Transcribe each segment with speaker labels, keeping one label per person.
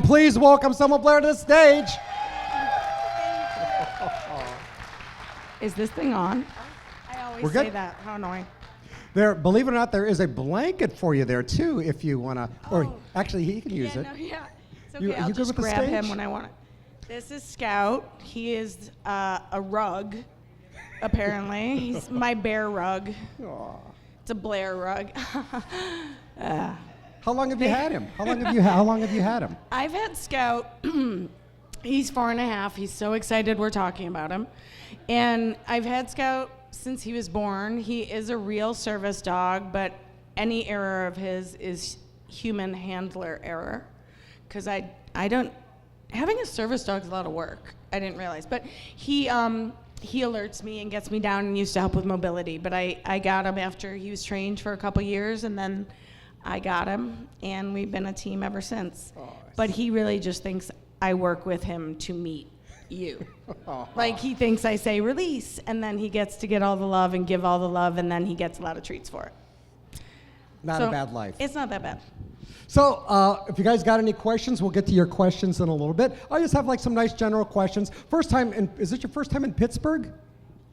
Speaker 1: please welcome Selma Blair to the stage.
Speaker 2: Is this thing on? I
Speaker 1: We're
Speaker 2: always
Speaker 1: good?
Speaker 2: say that. How annoying.
Speaker 1: There, believe it or not, there is a blanket for you there too, if you wanna. Or
Speaker 2: Oh.
Speaker 1: actually, he can use
Speaker 2: Yeah,
Speaker 1: it.
Speaker 2: no, yeah. It's okay.
Speaker 1: You
Speaker 2: I'll
Speaker 1: good
Speaker 2: just
Speaker 1: with the
Speaker 2: grab him
Speaker 1: stage?
Speaker 2: when I want it. This is Scout. He is a rug, apparently. He's my bear rug.
Speaker 1: Aw.
Speaker 2: It's a Blair rug.
Speaker 1: How long have you had him? How long have you had him?
Speaker 2: I've had Scout. He's 4.5. He's so excited we're talking about him. And I've had Scout since he was born. He is a real service dog, but any error of his is human handler error. Because I don't, having a service dog is a lot of work. I didn't realize. But he alerts me and gets me down and used to help with mobility. But I got him after he was trained for a couple years, and then I got him, and we've been a team ever since.
Speaker 1: Oh,
Speaker 2: But he really just thinks I work with him to meet you. Like, he thinks I say release, and then he gets to get all the love and give all the love, and then he gets a lot of treats for it.
Speaker 1: Not a bad life.
Speaker 2: It's not that bad.
Speaker 1: So, if you guys got any questions, we'll get to your questions in a little bit. I just have like some nice general questions. Is this your first time in Pittsburgh?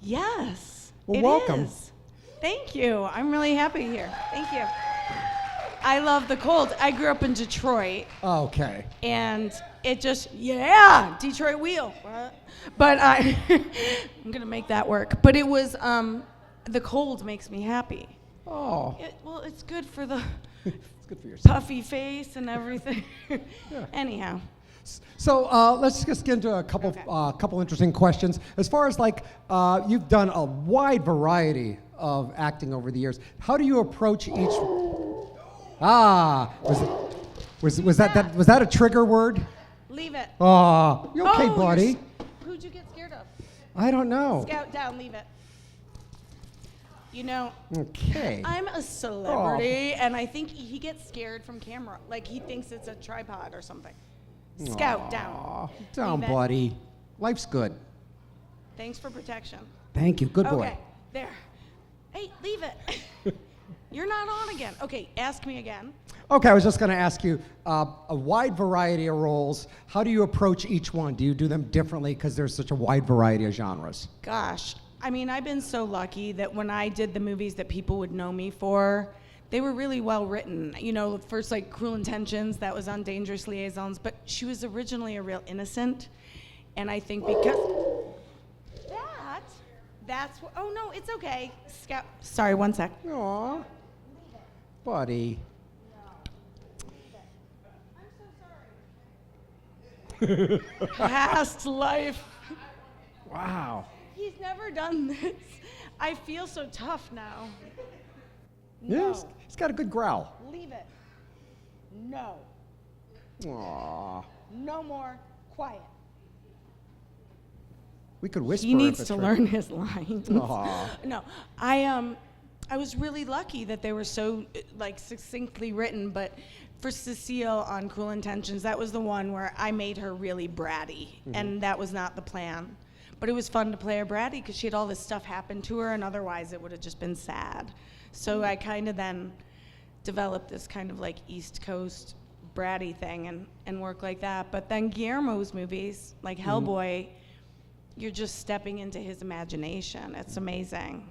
Speaker 2: Yes.
Speaker 1: Well,
Speaker 2: it
Speaker 1: welcome.
Speaker 2: is. Thank you. I'm really happy here. Thank you. I love the cold. I grew up in Detroit,
Speaker 1: Okay.
Speaker 2: and it just, Detroit wheel. But I'm going to make that work. But it was, the cold makes me happy.
Speaker 1: Oh,
Speaker 2: Well, it's good for the
Speaker 1: it's good for yourself.
Speaker 2: puffy face and everything. Anyhow.
Speaker 1: So let's just get into a couple interesting questions. As far as like you've done a wide variety of acting over the years, how do you approach each? Was that a trigger word?
Speaker 2: Leave it.
Speaker 1: You okay, buddy?
Speaker 2: Who'd you get scared of?
Speaker 1: I don't know.
Speaker 2: Scout down, leave it. You know,
Speaker 1: Okay.
Speaker 2: I'm a celebrity, and I think he gets scared from camera. Like, he thinks it's a tripod or something. Scout, down.
Speaker 1: Aw, down,
Speaker 2: Leave it.
Speaker 1: buddy. Life's good.
Speaker 2: Thanks for protection.
Speaker 1: Thank you. Good boy.
Speaker 2: Okay, there. Hey, leave it. You're not on again. Okay, ask me again.
Speaker 1: Okay, I was just going to ask you a wide variety of roles. How do you approach each one? Do you do them differently because there's such a wide variety of genres?
Speaker 2: Gosh, I mean, I've been so lucky that when I did the movies that people would know me for, they were really well written. You know, first like Cruel Intentions, that was on Dangerous Liaisons, but she was originally a real innocent. And I think because that's what, oh no, it's okay. Scout, sorry, one sec.
Speaker 1: Aw, buddy.
Speaker 2: I'm so sorry. Past life.
Speaker 1: Wow.
Speaker 2: He's never done this. I feel so tough now.
Speaker 1: Yeah,
Speaker 2: No.
Speaker 1: he's got a good growl.
Speaker 2: Leave it. No.
Speaker 1: Aw.
Speaker 2: No more. Quiet.
Speaker 1: We could whisper.
Speaker 2: He needs
Speaker 1: if it's
Speaker 2: to
Speaker 1: for-
Speaker 2: learn his lines.
Speaker 1: Aw.
Speaker 2: No, I was really lucky that they were so like succinctly written. But for Cecile on Cruel Intentions, that was the one where I made her really bratty, and that was not the plan. But it was fun to play her bratty because she had all this stuff happen to her, and otherwise it would have just been sad. So I kind of then developed this kind of like East Coast bratty thing and work like that. But then Guillermo's movies, like Hellboy, you're just stepping into his imagination. It's amazing.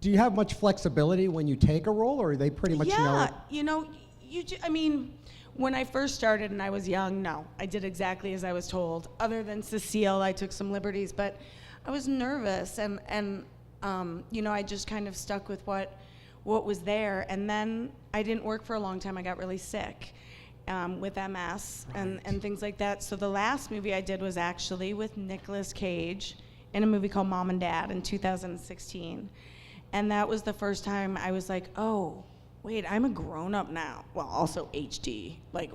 Speaker 1: Do you have much flexibility when you take a role, or are they pretty much know?
Speaker 2: Yeah, you know, I mean, when I first started and I was young, no, I did exactly as I was told. Other than Cecile, I took some liberties, but I was nervous, and you know, I just kind of stuck with what was there. And then I didn't work for a long time. I got really sick with MS and things like that. So the last movie I did was actually with Nicolas Cage in a movie called Mom and Dad in 2016. And that was the first time I was like, oh, wait, I'm a grown-up now. Well, also HD. Like,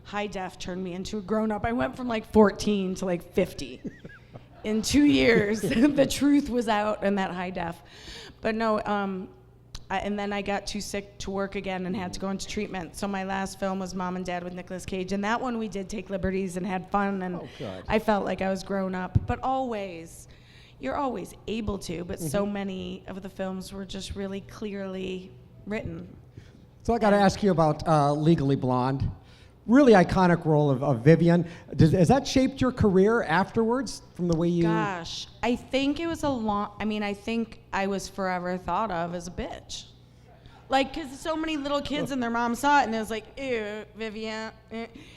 Speaker 2: high def turned me into a grown-up. I went from like 14 to like 50 in 2 years. The truth was out in that high def. But no, and then I got too sick to work again and had to go into treatment. So my last film was Mom and Dad with Nicolas Cage. And that one we did take liberties and had fun. And
Speaker 1: good.
Speaker 2: I felt like I was grown up. But always, you're always able to. But so many of the films were just really clearly written.
Speaker 1: So I got to ask you about Legally Blonde. really iconic role of Vivian. Has that shaped your career afterwards from the way you?
Speaker 2: Gosh, I think it was I think I was forever thought of as a bitch. Like, because so many little kids and their mom saw it, and it was like, ew, Vivian,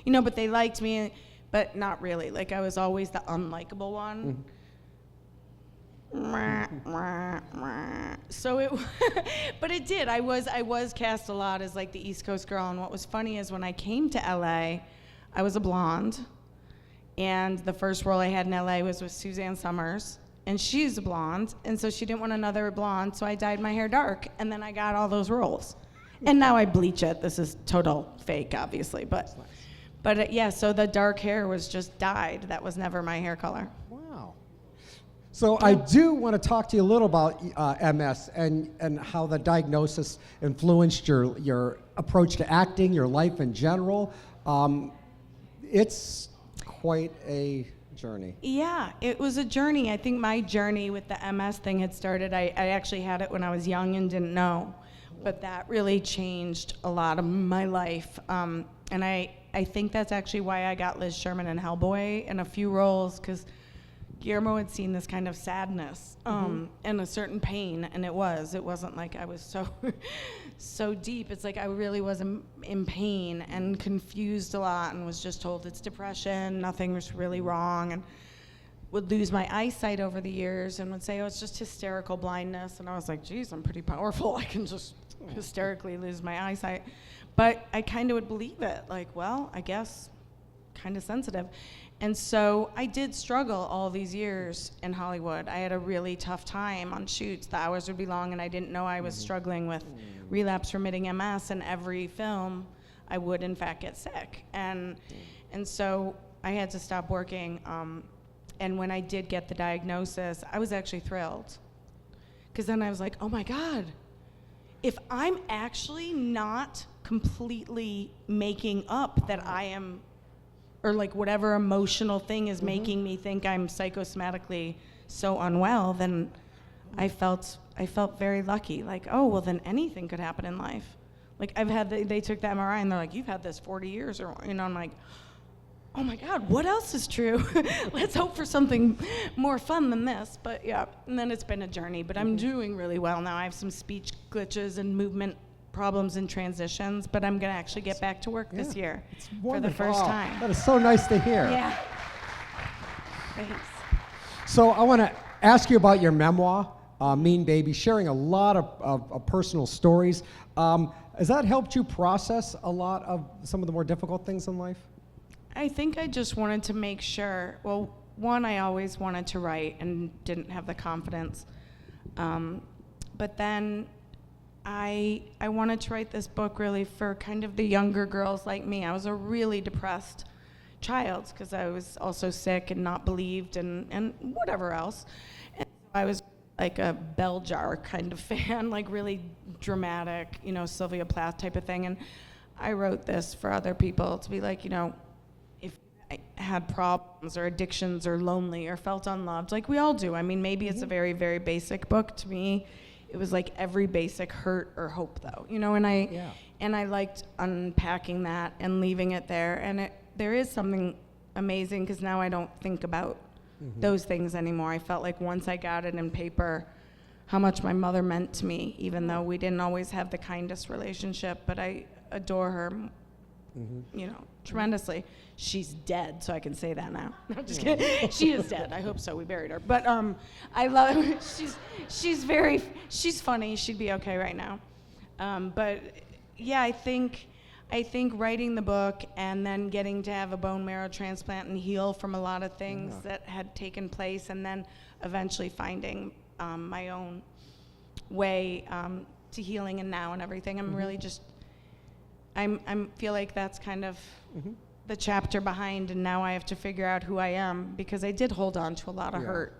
Speaker 2: but they liked me, but not really. Like, I was always the unlikable one. So it, but it did. I was cast a lot as like the East Coast girl, and what was funny is when I came to LA, I was a blonde, and the first role I had in LA was with Suzanne Summers, and she's a blonde, and so she didn't want another blonde, so I dyed my hair dark, and then I got all those roles. And now I bleach it. This is total fake, obviously, but yeah, so the dark hair was just dyed. That was never my hair color.
Speaker 1: Wow. So I do want to talk to you a little about MS and how the diagnosis influenced your approach to acting, your life in general. It's quite a journey.
Speaker 2: Yeah, it was a journey. I think my journey with the MS thing had started. I actually had it when I was young and didn't know, but that really changed a lot of my life. And I think that's actually why I got Liz Sherman in Hellboy in a few roles, because Guillermo had seen this kind of sadness and a certain pain, and it wasn't like I was so deep. It's like I really was in pain and confused a lot, and was just told it's depression, nothing was really wrong, and would lose my eyesight over the years and would say, oh, it's just hysterical blindness. And I was like, geez, I'm pretty powerful. I can just hysterically lose my eyesight. But I kind of would believe it, like, well, I guess kind of sensitive. And so I did struggle all these years in Hollywood. I had a really tough time on shoots. The hours would be long, and I didn't know I was struggling with relapse-remitting MS, and every film I would, in fact, get sick. And so I had to stop working. And when I did get the diagnosis, I was actually thrilled. Because then I was like, oh my God, if I'm actually not completely making up that I am, or like whatever emotional thing is making me think I'm psychosomatically so unwell, then I felt very lucky. Like, oh, well, then anything could happen in life. Like they took the MRI and they're like, you've had this 40 years, or I'm like, oh my God, what else is true? Let's hope for something more fun than this. But yeah, and then it's been a journey, but I'm doing really well now. I have some speech glitches and movement problems and transitions, but I'm gonna actually get back to work this year for the first time.
Speaker 1: That is so nice to hear.
Speaker 2: Yeah. Thanks.
Speaker 1: So I want to ask you about your memoir, Mean Baby, sharing a lot of personal stories. Has that helped you process a lot of some of the more difficult things in life?
Speaker 2: I think I just wanted to make sure, well, one, I always wanted to write and didn't have the confidence. But then I wanted to write this book really for kind of the younger girls like me. I was a really depressed child because I was also sick and not believed and whatever else. And so I was like a bell jar kind of fan, like really dramatic, Sylvia Plath type of thing. And I wrote this for other people to be like, if I had problems or addictions or lonely or felt unloved, like we all do. I mean, maybe it's a very, very basic book. To me, it was like every basic hurt or hope, though, and I liked unpacking that and leaving it there. And there is something amazing because now I don't think about those things anymore. I felt like once I got it in paper, how much my mother meant to me, even though we didn't always have the kindest relationship, but I adore her, tremendously. She's dead, so I can say that now. No, just kidding. She is dead. I hope so. We buried her. But I love her. She's funny. She'd be okay right now. But yeah, I think writing the book and then getting to have a bone marrow transplant and heal from a lot of things that had taken place, and then eventually finding my own way to healing and now and everything. I'm really just I feel like that's kind of the chapter behind, and now I have to figure out who I am, because I did hold on to a lot of hurt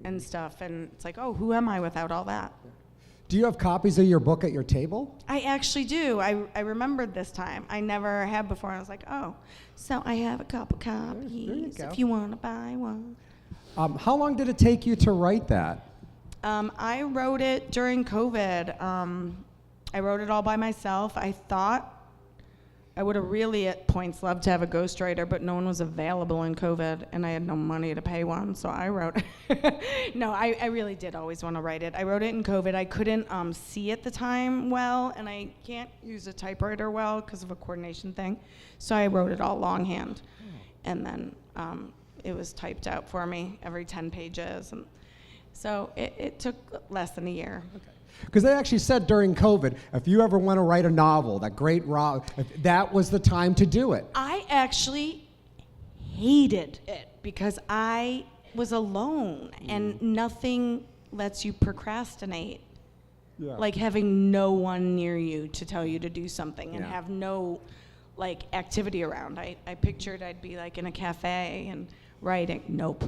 Speaker 2: and stuff, and it's like, oh, who am I without all that?
Speaker 1: Do you have copies of your book at your table?
Speaker 2: I actually do. I remembered this time. I never had before. I was like, oh, so I have a couple copies if you want to buy one.
Speaker 1: How long did it take you to write that?
Speaker 2: I wrote it during COVID. I wrote it all by myself. I thought I would have really at points loved to have a ghostwriter, but no one was available in COVID, and I had no money to pay one, so I wrote it. No, I really did always want to write it. I wrote it in COVID. I couldn't see at the time well, and I can't use a typewriter well because of a coordination thing, so I wrote it all longhand, and then it was typed out for me every 10 pages, and so it took less than a year.
Speaker 1: Okay. Because they actually said during COVID, if you ever want to write a novel, that was the time to do it.
Speaker 2: I actually hated it because I was alone and nothing lets you procrastinate.
Speaker 1: Yeah.
Speaker 2: Like having no one near you to tell you to do something and
Speaker 1: Yeah.
Speaker 2: have no like activity around. I pictured I'd be like in a cafe and writing. Nope.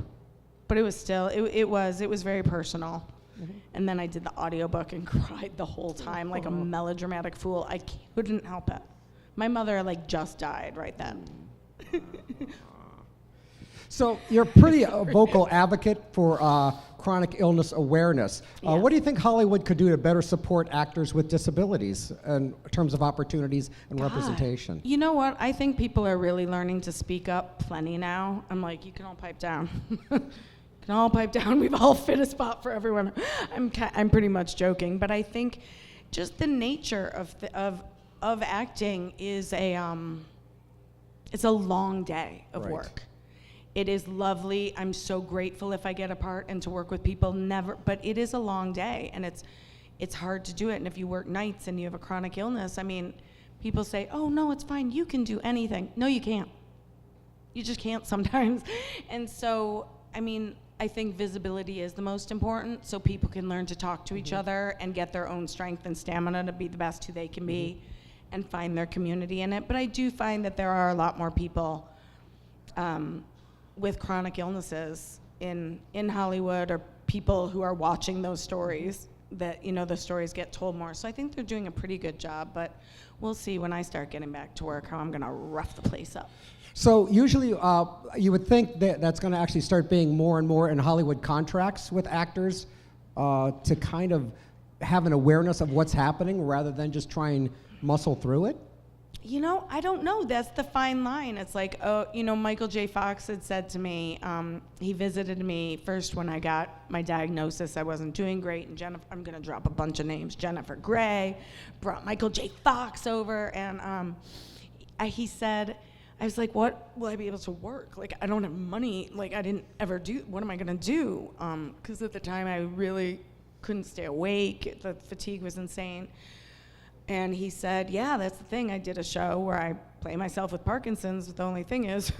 Speaker 2: But it was still, it was very personal. Mm-hmm. And then I did the audiobook and cried the whole time like a melodramatic fool. I couldn't help it. My mother like just died right then.
Speaker 1: So you're a pretty vocal advocate for chronic illness awareness.
Speaker 2: Yeah.
Speaker 1: What do you think Hollywood could do to better support actors with disabilities in terms of opportunities and representation?
Speaker 2: You know what? I think people are really learning to speak up plenty now. I'm like, you can all pipe down. You can all pipe down. We've all fit a spot for everyone. I'm pretty much joking, but I think just the nature of acting is it's a long day of
Speaker 1: Right.
Speaker 2: work. It is lovely. I'm so grateful if I get a part and to work with people. Never, but it is a long day, and it's hard to do it. And if you work nights and you have a chronic illness, I mean, people say, "Oh no, it's fine. You can do anything." No, you can't. You just can't sometimes. And so, I mean, I think visibility is the most important, so people can learn to talk to each other and get their own strength and stamina to be the best who they can be and find their community in it. But I do find that there are a lot more people with chronic illnesses in Hollywood, or people who are watching those stories, that, you know, the stories get told more. So I think they're doing a pretty good job, but we'll see when I start getting back to work how I'm gonna rough the place up.
Speaker 1: So usually you would think that that's going to actually start being more and more in Hollywood contracts with actors to kind of have an awareness of what's happening rather than just try and muscle through it?
Speaker 2: You know, I don't know. That's the fine line. It's like, oh, you know, Michael J. Fox had said to me, he visited me first when I got my diagnosis. I wasn't doing great, and Jennifer, I'm going to drop a bunch of names. Jennifer Grey brought Michael J. Fox over, and he said, I was like, what will I be able to work? Like, I don't have money. Like, I didn't ever do, what am I gonna do? Because at the time I really couldn't stay awake. The fatigue was insane. And he said, yeah, that's the thing. I did a show where I play myself with Parkinson's. The only thing is,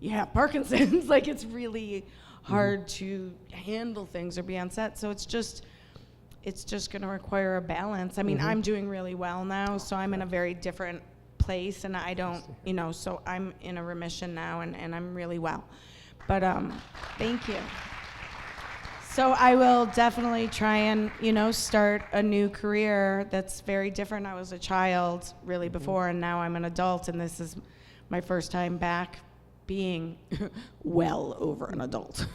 Speaker 2: you have Parkinson's. Like, it's really hard to handle things or be on set. So it's just gonna require a balance. I mean, I'm doing really well now, so I'm in a very different place, and I don't, you know, so I'm in a remission now, and I'm really well. But thank you. So I will definitely try and, you know, start a new career that's very different. I was a child really before, and now I'm an adult, and this is my first time back being well over an adult.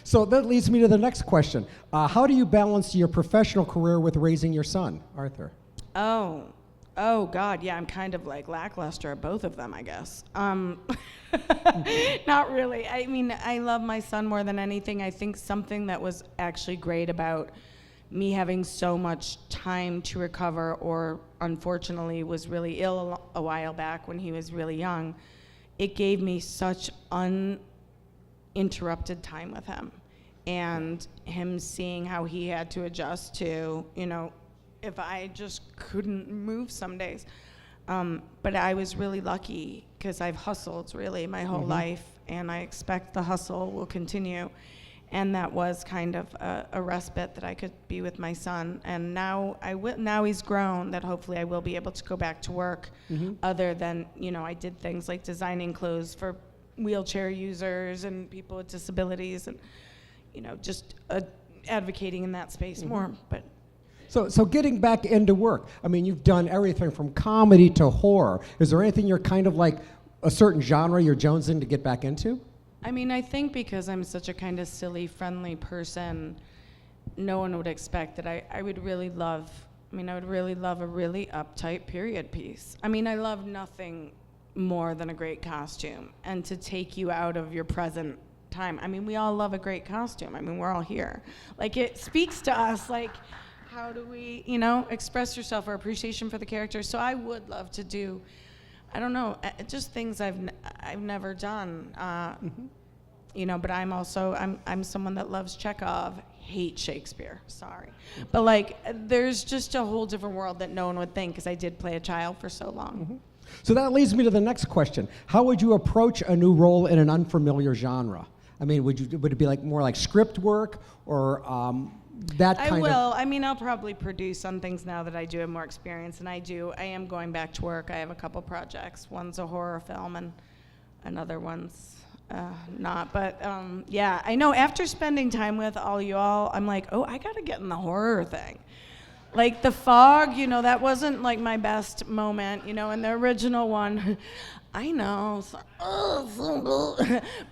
Speaker 1: So that leads me to the next question. How do you balance your professional career with raising your son, Arthur?
Speaker 2: Oh God, yeah, I'm kind of like lackluster at both of them, I guess. Not really. I mean, I love my son more than anything. I think something that was actually great about me having so much time to recover, or unfortunately was really ill a while back when he was really young, it gave me such uninterrupted time with him. And him seeing how he had to adjust to, you know, if I just couldn't move some days. But I was really lucky because I've hustled really my whole life, and I expect the hustle will continue. And that was kind of a respite that I could be with my son. And now now he's grown, that hopefully I will be able to go back to work, other than, you know, I did things like designing clothes for wheelchair users and people with disabilities, and, you know, just advocating in that space more. But
Speaker 1: So getting back into work, I mean, you've done everything from comedy to horror. Is there anything you're kind of like a certain genre you're jonesing to get back into?
Speaker 2: I mean, I think because I'm such a kind of silly, friendly person, no one would expect that I would really love I mean, I would really love a really uptight period piece. I mean, I love nothing more than a great costume and to take you out of your present time. I mean, we all love a great costume. I mean, we're all here. Like, it speaks to us, like, how do we, express yourself or appreciation for the character. So I would love to do, I don't know, just things I've never done. But I'm someone that loves Chekhov, hate Shakespeare, sorry. But like, there's just a whole different world that no one would think, because I did play a child for so long.
Speaker 1: So that leads me to the next question. How would you approach a new role in an unfamiliar genre? I mean, would it be more like script work or that kind of?
Speaker 2: I will. I mean, I'll probably produce some things now that I do have more experience, and I am going back to work. I have a couple projects. One's a horror film, and another one's not. But yeah, I know after spending time with all you all, I'm like, oh, I gotta get in the horror thing. Like The Fog, that wasn't like my best moment, in the original one. I know,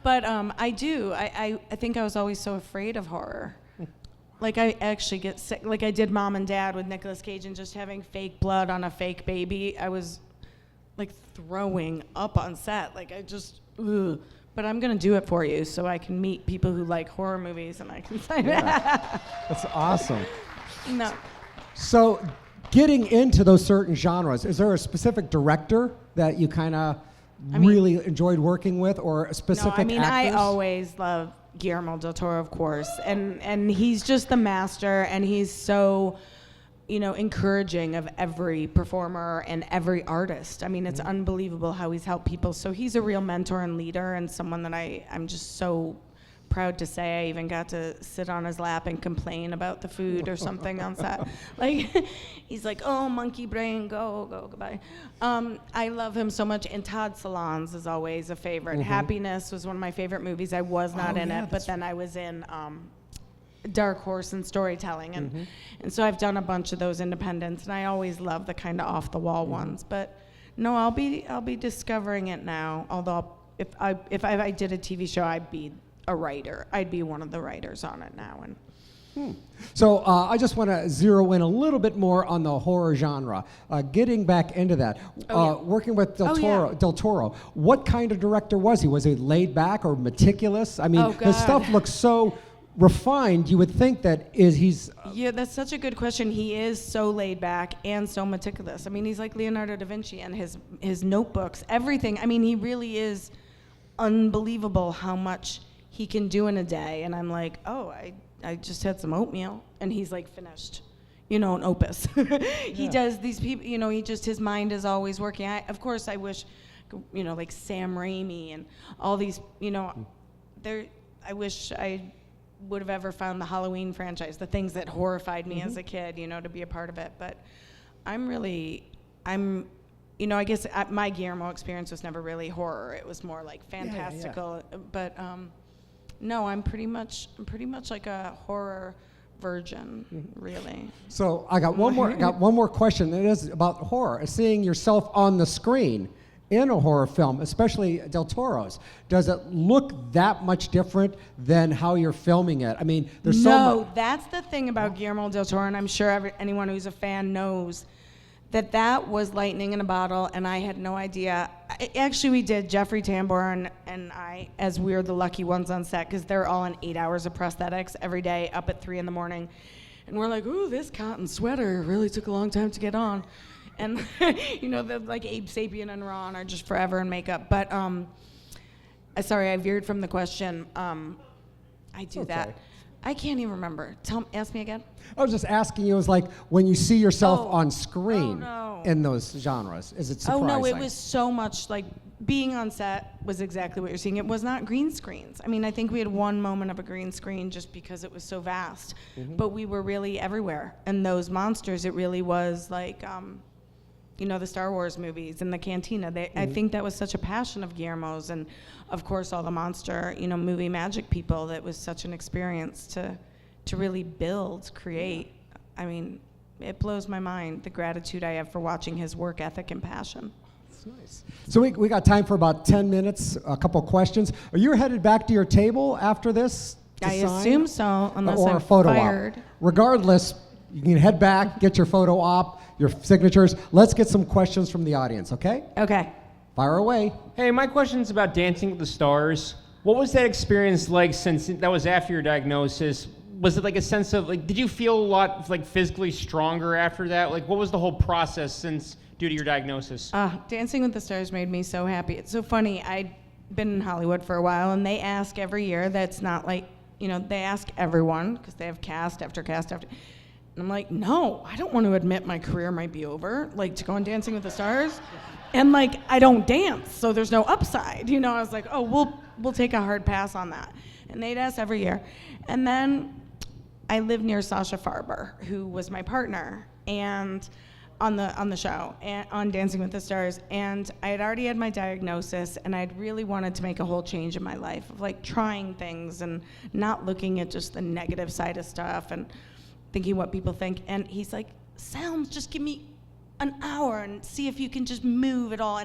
Speaker 2: but I do. I think I was always so afraid of horror. Like, I actually get sick. Like, I did Mom and Dad with Nicolas Cage, and just having fake blood on a fake baby, I was like throwing up on set. Like, I just, ugh. But I'm gonna do it for you so I can meet people who like horror movies, and I can say that.
Speaker 1: That's awesome.
Speaker 2: No.
Speaker 1: So, getting into those certain genres, is there a specific director that you kind of really enjoyed working with, or a specific actors?
Speaker 2: I always love Guillermo del Toro, of course, and he's just the master, and he's so, encouraging of every performer and every artist. I mean, it's unbelievable how he's helped people. So he's a real mentor and leader, and someone that I'm just so proud to say I even got to sit on his lap and complain about the food or something on set. Like, he's like, oh, monkey brain, go, goodbye. I love him so much. And Todd Solondz is always a favorite. Happiness was one of my favorite movies. I was not in it, but then I was in Dark Horse and Storytelling. And so I've done a bunch of those independents, and I always love the kind of off-the-wall ones. But no, I'll be discovering it now. Although if I did a TV show, I'd be a writer. I'd be one of the writers on it now.
Speaker 1: So I just want to zero in a little bit more on the horror genre. Getting back into that, working with Del Toro, what kind of director was he? Was he laid back or meticulous? I mean, his stuff looks so refined. You would think that he's.
Speaker 2: Yeah, that's such a good question. He is so laid back and so meticulous. I mean, he's like Leonardo da Vinci, and his notebooks, everything. I mean, he really is unbelievable how much he can do in a day. And I'm like, oh, I just had some oatmeal, and he's like finished, an opus. He does these people, his mind is always working. Of course, I wish, like Sam Raimi and all these, I wish I would have ever found the Halloween franchise, the things that horrified me as a kid, to be a part of it. But I guess my Guillermo experience was never really horror. It was more like fantastical. But no, I'm pretty much like a horror virgin, really.
Speaker 1: So I got one more question. It is about horror. Seeing yourself on the screen in a horror film, especially Del Toro's, does it look that much different than how you're filming it? I mean, there's
Speaker 2: No, that's the thing about Guillermo del Toro, and I'm sure anyone who's a fan knows that was lightning in a bottle, and I had no idea. Actually, we did, Jeffrey Tambor and I, as we're the lucky ones on set, because they're all in 8 hours of prosthetics every day, up at 3 a.m. And we're like, ooh, this cotton sweater really took a long time to get on. And, the like Abe Sapien and Ron are just forever in makeup. But, sorry, I veered from the question. I do that. I can't even remember. Ask me again.
Speaker 1: I was just asking you, it was like when you see yourself on screen in those genres, is it surprising?
Speaker 2: Oh, no, it was so much like being on set was exactly what you're seeing. It was not green screens. I mean, I think we had one moment of a green screen just because it was so vast, but we were really everywhere. And those monsters, it really was like, the Star Wars movies and the Cantina. I think that was such a passion of Guillermo's, and of course all the monster, movie magic people. That was such an experience to really create. I mean, it blows my mind, the gratitude I have for watching his work ethic and passion.
Speaker 1: That's nice. So we got time for about 10 minutes, a couple questions. Are you headed back to your table after this?
Speaker 2: I assume so, unless
Speaker 1: or
Speaker 2: I'm
Speaker 1: a photo
Speaker 2: fired.
Speaker 1: Op? Regardless, You can head back, get your photo op, your signatures. Let's get some questions from the audience, okay?
Speaker 2: Okay.
Speaker 1: Fire away.
Speaker 3: Hey, my question's about Dancing with the Stars. What was that experience like since that was after your diagnosis? Was it like a sense of, like, did you feel a lot, like, physically stronger after that? Like, what was the whole process since due to your diagnosis?
Speaker 2: Dancing with the Stars made me so happy. It's so funny. I'd been in Hollywood for a while, and they ask every year. That's not like, they ask everyone because they have cast after cast after. And I'm like, no, I don't want to admit my career might be over, like to go on Dancing with the Stars. And like, I don't dance, so there's no upside. I was like, oh, we'll take a hard pass on that. And they'd ask every year. And then I lived near Sasha Farber, who was my partner, and on the show, and on Dancing with the Stars. And I had already had my diagnosis, and I'd really wanted to make a whole change in my life of like trying things and not looking at just the negative side of stuff and thinking what people think. And he's like, Selma, just give me an hour and see if you can just move it all.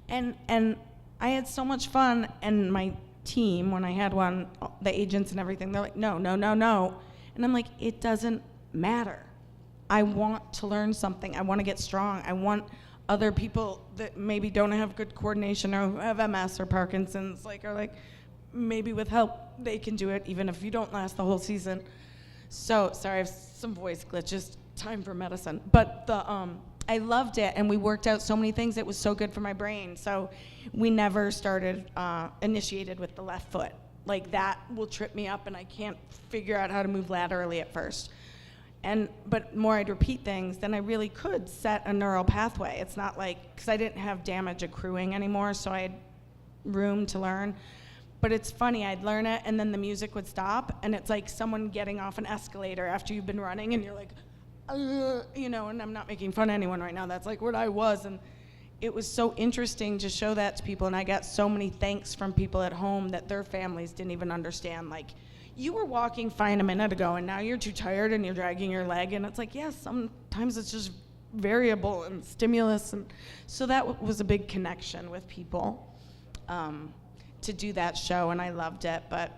Speaker 2: And I had so much fun. And my team, when I had one, the agents and everything, they're like, no. And I'm like, it doesn't matter. I want to learn something. I want to get strong. I want other people that maybe don't have good coordination or who have MS or Parkinson's, are like, maybe with help, they can do it even if you don't last the whole season. So, sorry, I have some voice glitches, time for medicine. But I loved it, and we worked out so many things. It was so good for my brain. So we never initiated with the left foot. Like, that will trip me up, and I can't figure out how to move laterally at first. But more I'd repeat things, then I really could set a neural pathway. It's not like, because I didn't have damage accruing anymore, so I had room to learn. But it's funny, I'd learn it, and then the music would stop, and it's like someone getting off an escalator after you've been running, and you're like, and I'm not making fun of anyone right now. That's like what I was, and it was so interesting to show that to people, and I got so many thanks from people at home that their families didn't even understand. Like, you were walking fine a minute ago, and now you're too tired, and you're dragging your leg, and it's like, yes, sometimes it's just variable and stimulus, and so that was a big connection with people. To do that show, and I loved it, but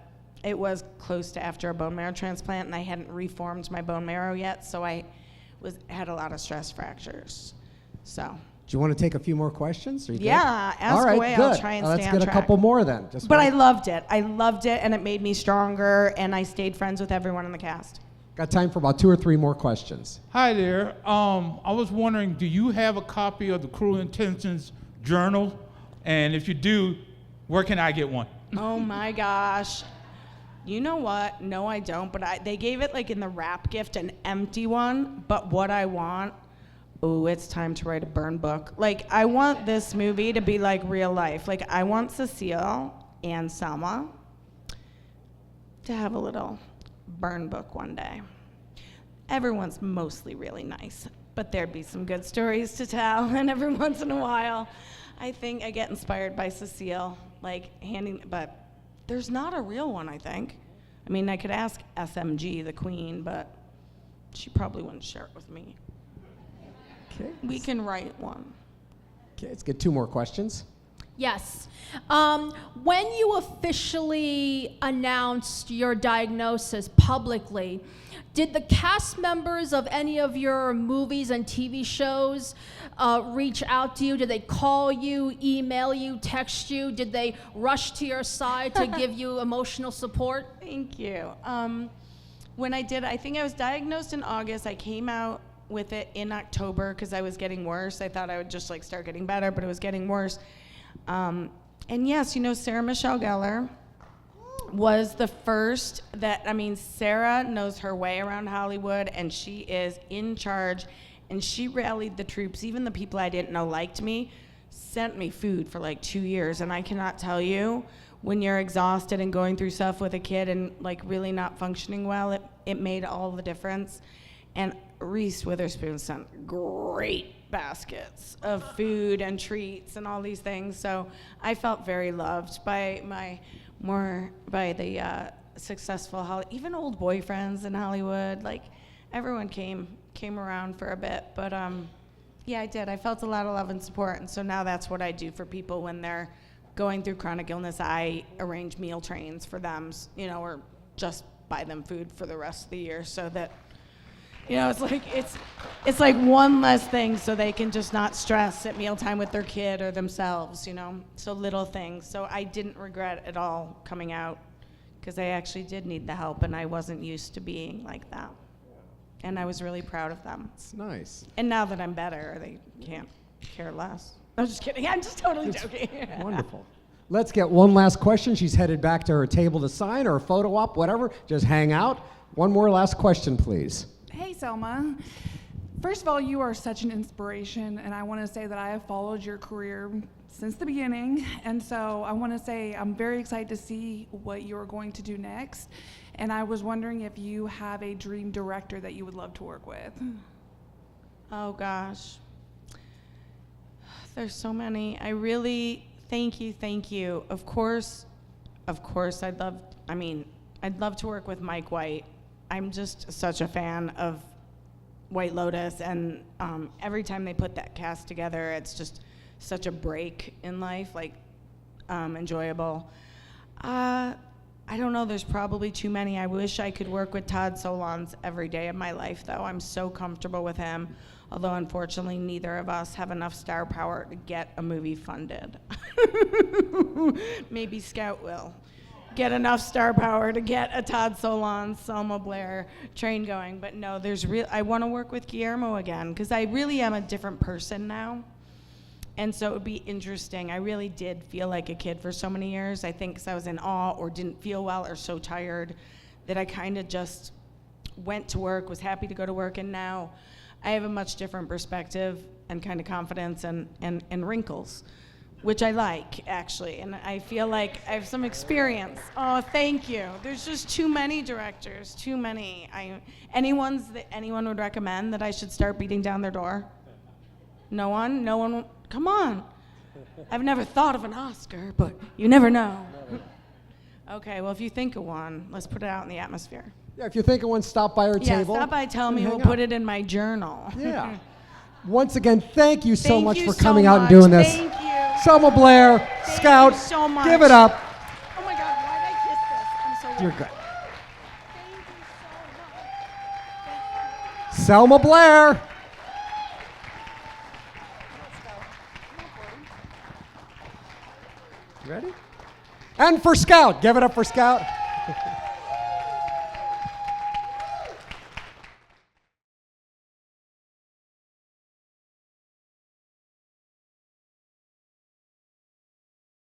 Speaker 2: it was close to after a bone marrow transplant, and I hadn't reformed my bone marrow yet, so I had a lot of stress fractures. So.
Speaker 1: Do you want to take a few more questions?
Speaker 2: Yeah, ask
Speaker 1: All right,
Speaker 2: away.
Speaker 1: good.
Speaker 2: I'll try and stay on track.
Speaker 1: Let's get a couple more then.
Speaker 2: But I loved it. I loved it, and it made me stronger, and I stayed friends with everyone in the cast.
Speaker 1: Got time for about 2 or 3 more questions.
Speaker 4: Hi there. I was wondering, do you have a copy of the Cruel Intentions Journal? And if you do, where can I get one?
Speaker 2: Oh my gosh. You know what? No, I don't. But they gave it like in the wrap gift, an empty one. But what I want, it's time to write a burn book. Like, I want this movie to be like real life. Like, I want Cecile and Selma to have a little burn book one day. Everyone's mostly really nice, but there'd be some good stories to tell. And every once in a while, I think I get inspired by Cecile, but there's not a real one, I think. I mean, I could ask SMG, the queen, but she probably wouldn't share it with me.
Speaker 1: Okay.
Speaker 2: We can write one.
Speaker 1: Okay, let's get 2 more questions.
Speaker 5: Yes. When you officially announced your diagnosis publicly, did the cast members of any of your movies and TV shows reach out to you? Did they call you, email you, text you? Did they rush to your side to give you emotional support?
Speaker 2: Thank you. When I think I was diagnosed in August. I came out with it in October because I was getting worse. I thought I would just start getting better, but it was getting worse. And yes, Sarah Michelle Gellar was the first Sarah knows her way around Hollywood, and she is in charge, and she rallied the troops. Even the people I didn't know liked me, sent me food for 2 years, and I cannot tell you, when you're exhausted and going through stuff with a kid and really not functioning well, it made all the difference. And Reese Witherspoon sent great baskets of food and treats and all these things. So I felt very loved by the successful even old boyfriends in Hollywood. Everyone came around for a bit. But yeah, I did. I felt a lot of love and support. And so now that's what I do for people when they're going through chronic illness. I arrange meal trains for them, or just buy them food for the rest of the year so that You know, it's like one less thing so they can just not stress at mealtime with their kid or themselves, you know? So little things. So I didn't regret at all coming out because I actually did need the help and I wasn't used to being like that. And I was really proud of them.
Speaker 1: It's nice.
Speaker 2: And now that I'm better, they can't care less. I'm just kidding. I'm just totally joking.
Speaker 1: Wonderful. Let's get one last question. She's headed back to her table to sign or a photo op, whatever. Just hang out. One more last question, please.
Speaker 6: Hey, Selma. First of all, you are such an inspiration, and I want to say that I have followed your career since the beginning, and so I want to say I'm very excited to see what you're going to do next, and I was wondering if you have a dream director that you would love to work with.
Speaker 2: Oh gosh. There's so many. I really, thank you. Of course, I'd love to work with Mike White. I'm just such a fan of White Lotus, and every time they put that cast together, it's just such a break in life, like enjoyable. I don't know, there's probably too many. I wish I could work with Todd Solondz every day of my life, though. I'm so comfortable with him, although unfortunately neither of us have enough star power to get a movie funded. Maybe Scout will get enough star power to get a Todd Solondz, Selma, Blair train going. But no, I want to work with Guillermo again because I really am a different person now. And so it would be interesting. I really did feel like a kid for so many years. I think because I was in awe or didn't feel well or so tired that I kind of just went to work, was happy to go to work, and now I have a much different perspective and kind of confidence and wrinkles, which I like, actually, and I feel like I have some experience. Oh, thank you. There's just too many directors, too many. Anyone would recommend that I should start beating down their door? No one? No one? Come on. I've never thought of an Oscar, but you never know. Okay, well, if you think of one, let's put it out in the atmosphere.
Speaker 1: Yeah, if you think of one, stop by her
Speaker 2: Yeah,
Speaker 1: table.
Speaker 2: stop by, tell
Speaker 1: and
Speaker 2: me,
Speaker 1: hang
Speaker 2: we'll
Speaker 1: out.
Speaker 2: put it in my journal.
Speaker 1: Yeah. Once again, thank you so
Speaker 2: Thank
Speaker 1: much
Speaker 2: you
Speaker 1: for
Speaker 2: so
Speaker 1: coming out and
Speaker 2: much.
Speaker 1: doing this.
Speaker 2: Thank you.
Speaker 1: Selma Blair,
Speaker 2: Thank
Speaker 1: Scout,
Speaker 2: you so much.
Speaker 1: give it up.
Speaker 2: Oh my God, why did I kiss this? I'm so
Speaker 1: You're
Speaker 2: weird.
Speaker 1: good.
Speaker 2: Thank you so much.
Speaker 1: Selma Blair. Ready? And for Scout, give it up for Scout.